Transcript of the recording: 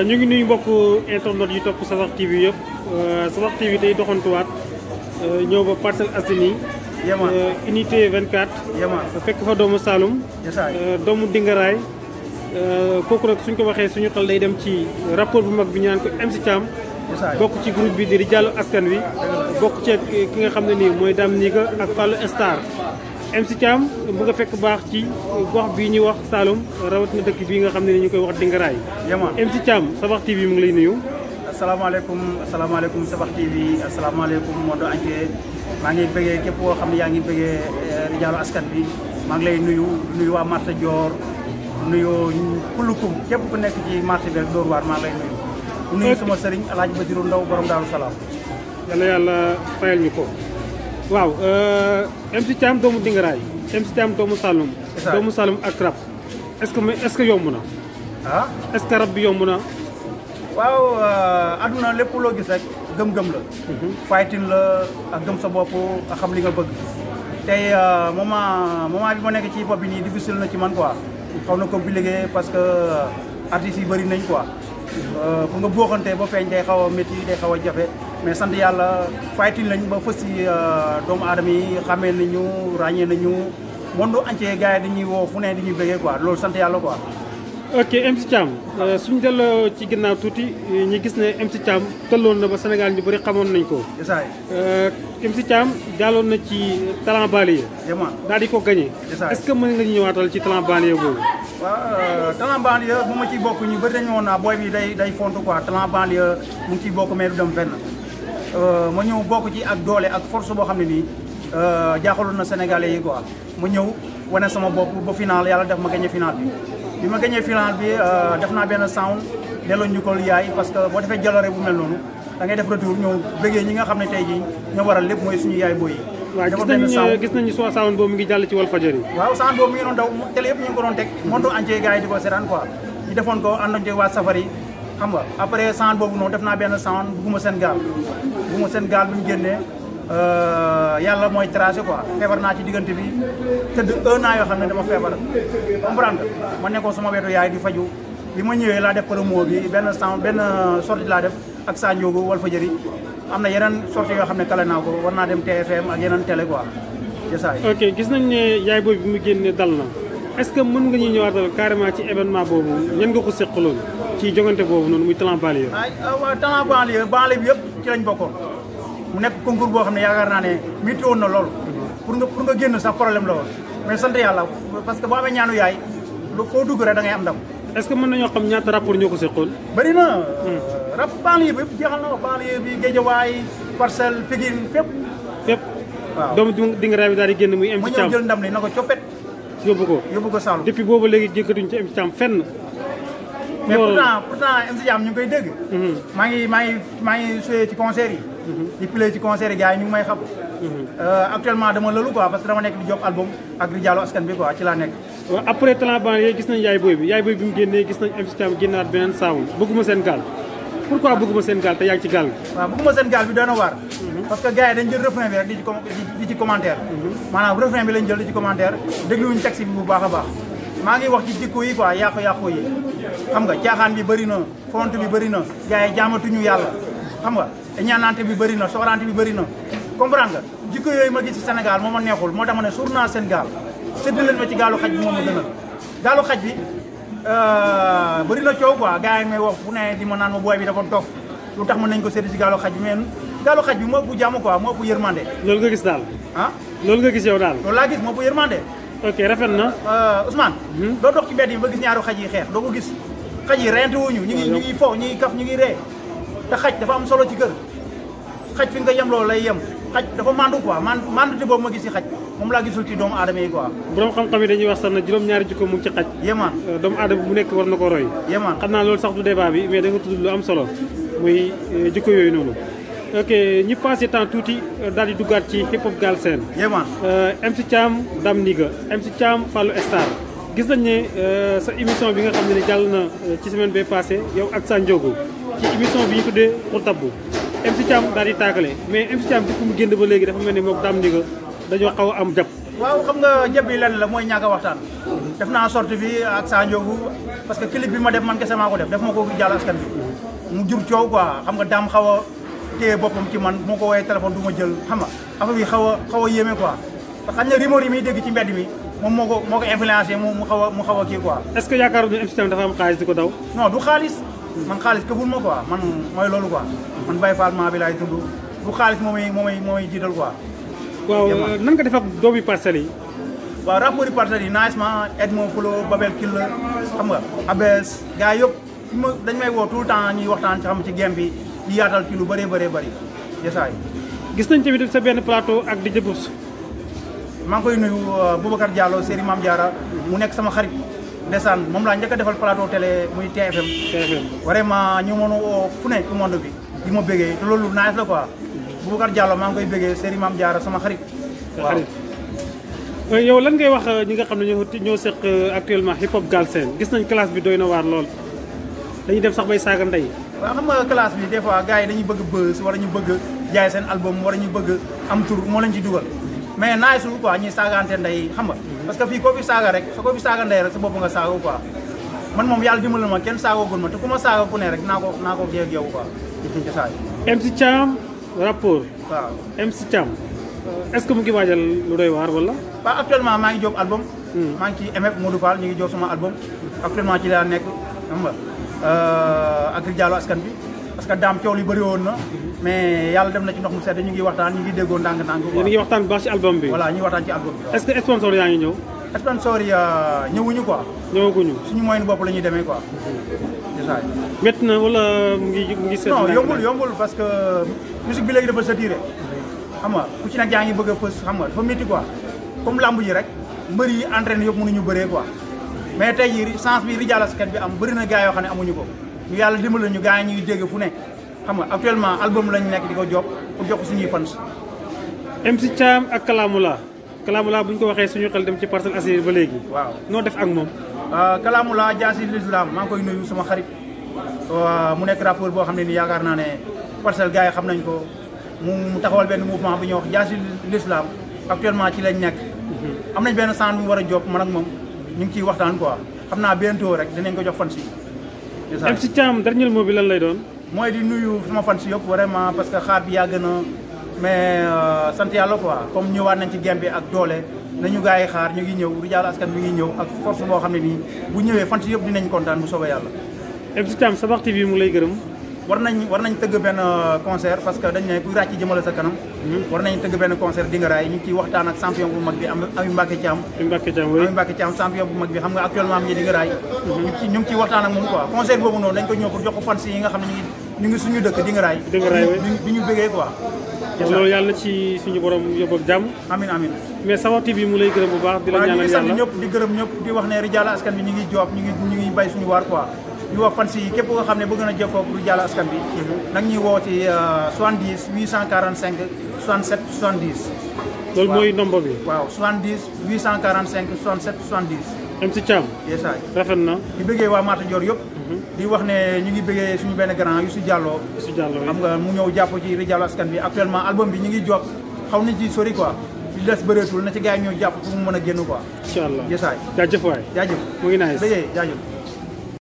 ñu ngi nuyu mbokk internet yu topp Safar TV yëpp Safar TV tey doxantuwaat ñëw ba Parcelles Assainies unité 24 fekk fa doomu Saloum doomu Dingaraay kooku nag suñ ko waxee suñu xel day dem ci rapport bu mag bi ñu naan ko MC Thiam bokk ci groupe bi di Rijaalu Askan Wi bokk ci ki nga xam ne nii mooy Dame Niga ak Fallou Star MC Thiam bu nga fekk baax ci gox bii ñuy wax Saloum rawatina dëkk bii nga xam ne ni ñu koy wax Dingaraay MC Thiam Safar TV mu ngi lay nuyu. asalaamaaleykum Safar TV asalaamaaleykum monde entier maa ngi bëggee képp koo xam ne yaa ngi bëggee Rijaalu Askan Wi maa ngi lay nuyu waa Marta Dior nuyu kulukum képp ku nekk ci marché bi Dóor waar maa ngi lay nuyu sama sëriñ Alaaji Basiru Ndaw borom Daaru Salaam. yàlla yàlla fayal ñu ko. waaw MC Thiam doomu Dingaraay MC Thiam doomu Saloum. doomu Saloum ak rab est-ce que yomb na. ah est-ce que rab bi yomb na. waaw adduna lépp loo gis rek gëm-gëm la. fighting la ak gëm sa bopp ak xam li nga bëgg. tey moment bi ma nekk ci bopp bi nii difficile na ci man quoi. xaw na compliqué parce que artistes yi bëri nañ quoi. pour nga booxante ba feeñ day xaw a métti day xaw a jafe mais sant yàlla fighting lañ ba fës si doomu aadama yi xamee nañu ràññee nañu monde entier gars yi dañuy woo fu ne di ñuy bëggee quoi loolu sant yàlla quoi. ok MC Thiam suñu delloo ci ginnaaw tuuti ñu gis ne MC Thiam tolloon na ba Sénégal ñu bëri xamoon nañ ko. MC Thiam jàlloon na ci talent banlieue. daal di ko gagné. est-ce que mën nga ñu ñëwaatal ci talent banlieue boobu. waaw talent banlieue bu ma ciy bokk ñu bëri dañu woon naa booy bi day fontu quoi talent banlieue mu ngi ciy bokk mais du dem fenn. ma ñëw bokk ci ak doole ak force boo xam ne nii jaaxaloon na Sénégalais yi quoi ma ñëw wane sama bopp ba final yàlla def ma gagné final bi. bi ma gagné final bi def naa benn sound delloo ñu ko yaay parce que boo defee jaloore bu mel noonu da ngay def retour ñëw bëggee ñi nga xam ne tey jii ñoo waral lépp mooy suñu yaay booy yi. waaw gis nañu sound boobu mu ngi jàll ci Walfadjri. waaw sound boobu mi ngi doon daw télé yëpp ñu ngi ko doon teg monde entier gars yi di ko seetaan quoi ñu defoon ko àndoon ci waa Safar yi xam nga après sound boobu noonu def naa benn sound bugguma seen gaal bi ñu génnee yàlla mooy tracé quoi feebar naa ci diggante bi tëdd 1 an yoo xam ne dama feebar comprendre ma nekkoon sama wetu yaay di faju bi ma ñëwee laa def promo bi benn sortie laa def ak Sa Ndiogou Walfadjri am na yeneen sortie yoo xam ne kale naa ko war naa dem TFM ak yeneen télé quoi jesaay. ok gis nañ ne yaay boobu bi mu génne dal na est-ce que mën nga ñuy ñëwaatal carrément ci événement boobu ñan nga ko seqaloon ci jongante boobu noonu muy talent banlieue. waaw talent banlieue bi yëpp ci lañ bokkoon. mu nekk concours boo xam ne yaakaar naa ne métti woon na lool pour nga génn sax problème la woon mais sant yàlla parce que boo amee ñaanu yaay foo dugg rek da ngay am ndam. est-ce que mën nañoo xam ñaata rapport ñoo ko seqoon. bëri na. rap banlieue bi yëpp jeexal na banlieue bi Guédiawaye Parcelles Pikine fépp. waaw doomu Dingaraay bi daal di génn muy MC Thiam mu ñëw jël ndam li na ko coppet. yóbbu ko Saloum. depuis boobu léegi jéggatuñ ci MC Thiam fenn. mais pourtant MC Thiam ñu ngi koy dégg. maa ngi joué ci concert yi. di play ci concert yi gars yi ñu ngi may xam. actuellement dama lëlu quoi parce que dama nekk di job album ak Rijaalu Askan bi quoi ci laa nekk. waaw après talent banlieue gis nañ yaay booy bi mu génnee gis nañ MC Thiam génnaat beneen sound bëgguma seen gaal pourquoi bëgguma seen gaal te yaa ngi ci gaal bi. waaw bëgguma seen gaal bi doon na waar. parce que gars yi dañ jël refrain bi rek di ci commentaire. maanaam refrain bi lañ jël di ci commentaire dégluwuñu texte bi bu baax a baax. maa ngi wax ci jikko yi quoi yàqu-yàqu yi xam nga caaxaan bi bëri na font bi bëri na gars yi jaamatuñu yàlla xam nga ñaanante bi bëri na soxorante bi bëri na comprendre nga jikko yooyu ma gis ci Sénégal moo ma neexul moo tax ma ne suur naa seen gaal sédd leen ma ci gaalu xaj bi moom ma gënal gaalu xaj bi bëri na coow quoi gars yi may wax fu ne di ma naan ma booy bi dafa dof lu tax mën nañ ko sédd ci gaalu xaj bi mais gaalu xaj bi moo ëpp jàmm quoi moo ëpp yërmande. loolu nga gis daal. ah loolu nga gis yow daal. loolu laa gis moo ëpp yërmande. ok rafet na. Ousmane. doo dox ci mbedd yi ba gis ñaaru xaj yi xeex doo ko gis xaj yi reyante wuñu ñu ngi fo ñu ngi kaf ñu ngi ree te xaj dafa am solo ci kër xaj fi nga yem loolu lay yem xaj dafa mandu quoi mandute boobu ma gis ci xaj moom laa gisul ci doomu aadama yi quoi. borom xam-xam yi dañuy wax sax na juróom-ñaari jikko mu ngi ci xaj. yéemaan doomu aadama bu nekk war na ko roy. yéemaan xam naa loolu sax du débat bi mais da nga tudd lu am solo muy jikko yooyu noonu. ok ñi passé temps tuuti daal di duggaat ci hip hop Galsen. yéemaan MC Thiam Dame Niga MC Thiam Fallou Star gis nañ ne sa émission bi nga xam ne jàll na ci semaine bee passé yow ak Sa Ndiogou ci émission bi ñu tuddee pour tabbu MC Thiam daal di taakale mais MC Thiam depuis mu génn ba léegi dafa mel ni moom Dame Niga dañoo xaw a am jàpp. waaw xam nga jëb bi lenn la mooy ñàkk a waxtaan. def naa sortie bi ak Sa Ndiogou parce que clip bi ma def man kese maa ko def ma ko Rijaal askan bi mu jur coow quoi xam nga daam xaw a téye boppam ci man moo ko woowee téléphone du ma jël xam nga affaire bi xaw a yéeme quoi parce que xam nga rumeur yi muy dégg ci mbedd mi moom moo ko influencé mu xaw a kii quoi. est-ce que yaakaaroon ne MC Thiam dafa am xaalis di ko daw. non du xaalis man xaalis këful ma quoi man mooy loolu quoi man Baye Fall maa bi laay tudd du xaalis moo may jiital quoi. waaw nan nga def ak doomi Parcelles yi. waaw rapport yi Parcelles yi naajement Edmo Fulo Babel Killa xam nga Abes gars yëpp dañ may woo tout le temps ñuy waxtaan ci xam ci game bi di yaatal ci lu bëree bëri yesaay. gis nañ tamit sa benn plateau ak DJ Boubs. maa ngi koy nuyu Boubacar Diallo Séri Mame Diarra mu nekk sama xarit ndeysaan moom laa njëkk a defal plateau télé muy TFM. vraiment ñu mën a woo fu ne ci monde bi di ma bëggee te loolu naaj la quoi Boubacar Diallo maa ngi koy bëggee Séri Mame Diarra sama xarit. waaw yow lan ngay wax ñi nga xam ne ñoo seq actuellement hip hop Galsen gis nañ classe bi doy na waar lool dañuy dem sax bay saaga ndey. waaw xam nga classe bi des fois gars yi dañuy bëgg buzz wala ñu bëgg jaay seen album wala ñu bëgg am tur moo leen ci dugal mais naaj su quoi ñuy saagaante ndey xam nga parce que fii koo fi saaga rek ko fi saaga ndey rek sa bopp nga saaga quoi man moom yàlla dimbali ma kenn saagagul ma te ku ma saaga ku ne rek naa ko kii ak yow quoi. MC Thiam rapport. waaw MC Thiam est-ce que mu ngi waajal lu doy waar wala. waaw actuellement maa ngi jóob album. maa ngi ci MF Modou Fall ñu ngi jóob sama album actuellement ci laa nekk xam nga ak Rijaal askan bi parce que daam coow li bëri woon na mais yàlla def na ci ndox mu sedd ñu ngi waxtaan ñu ngi déggoo ndànk-ndànk. yéen a ngi waxtaan bu baax ci album bi. voilà ñu ngi waxtaan ci album bi. est-ce que sponsor yaa ngi ñëw. sponsor yi ñëwuñu quoi. ñëwaguñu suñu moyen bopp la ñuy demee quoi. déjà. métti na wala mu ngi seet. non yombul parce que musique bi léegi dafa saturé xam nga ku ci nag yaa ngi bëgg a fës xam nga dafa métti quoi comme lamb ji rek mbër yi entraîné yëpp mënuñu bëree quoi mais tey jii chance bi Rijaal askan bi am bëri na gars yoo xam ne amuñu ko ñu yàlla dimbali ñu gars yi ñuy dégg fu ne xam nga actuellement album lañ nekk di ko job pour jox ko suñuy fans. MC Thiam ak Kalamula bu ñu ko waxee suñu xel dem ci Parcelles Assainies ba léegi. waaw noo def ak moom. Kalamula Jaasi l'Islam maa ngi koy nuyu sama xarit mu nekk rappeur boo xam ne ni yaakaar naa ne Parcelles gars yi xam nañ ko mu taxawal benn mouvement bu ñuy wax Jaasi l'Islam actuellement ci lañ nekk. am nañ benn sant bu ñu war a job man ak moom ñu ngi ciy waxtaan quoi xam naa bientôt rek dinañ ko jox fans yi. MC Thiam dernier mot bi lan lay doon. mooy di nuyu sama fans yëpp vraiment parce que xaar bi yàgg na mais sant yàlla quoi comme ñëwaat nañ ci game bi ak doole nañu gars yi xaar ñu ngi ñëw Rijaal askan bi ngi ñëw ak force boo xam ne nii bu ñëwee fans yëpp dinañ kontaan bu soobee yàlla. MC Thiam Sabax TV mu lay gërëm. war nañ tëgg benn concert parce que dañ ne kuy ràcc jëmale sa kanam. war nañ tëgg benn concert Dingaraay ñu ngi ciy waxtaan ak champion bu mag bi Ami Mbacké Thiam. Ami Mbacké Thiam champion bu mag bi xam nga actuellement am ngi Dingaraay. ñu ngi ciy waxtaan ak moom quoi concert boobu noonu dañ ko ñëw pour jox ko fans yi nga xam ne ñu ngi suñu dëkk Dingaraay. di ñu bëggee quoi. loolu yàlla na ci suñu borom yóbbu ak jàmm. amiin mais Sabax TV mu lay gërëm bu baax. di la ñaanal yàlla ñu ngi sant ñëpp di gërëm ñëpp di wax ne Rijaal askan bi ñu ngi job ñu ngi bay suñu waar quoi ñu wax fans yi képp nga xam ne bëgg na jokkoo ak Rijaal askan bi nag ñuy woo ci 70 845 67 70. loolu mooy nombre bi. waaw 70 845 67 70. MC Thiam. yeesaay rafet na. di bëggee waa Mata Dior yëpp. di wax ne ñu ngi bëggee suñu benn grand Youssou Diallo. xam nga mu ñëw jàpp ci Rijaal askan bi actuellement album bi ñu ngi job xaw nañ ci sori quoi li des bëreetul na ci gars yi ñëw jàpp pour mu mën a génn quoi. incha allah yeesaay jaajëf waay. jaajëf mu ngi nice bëggee jaajëf.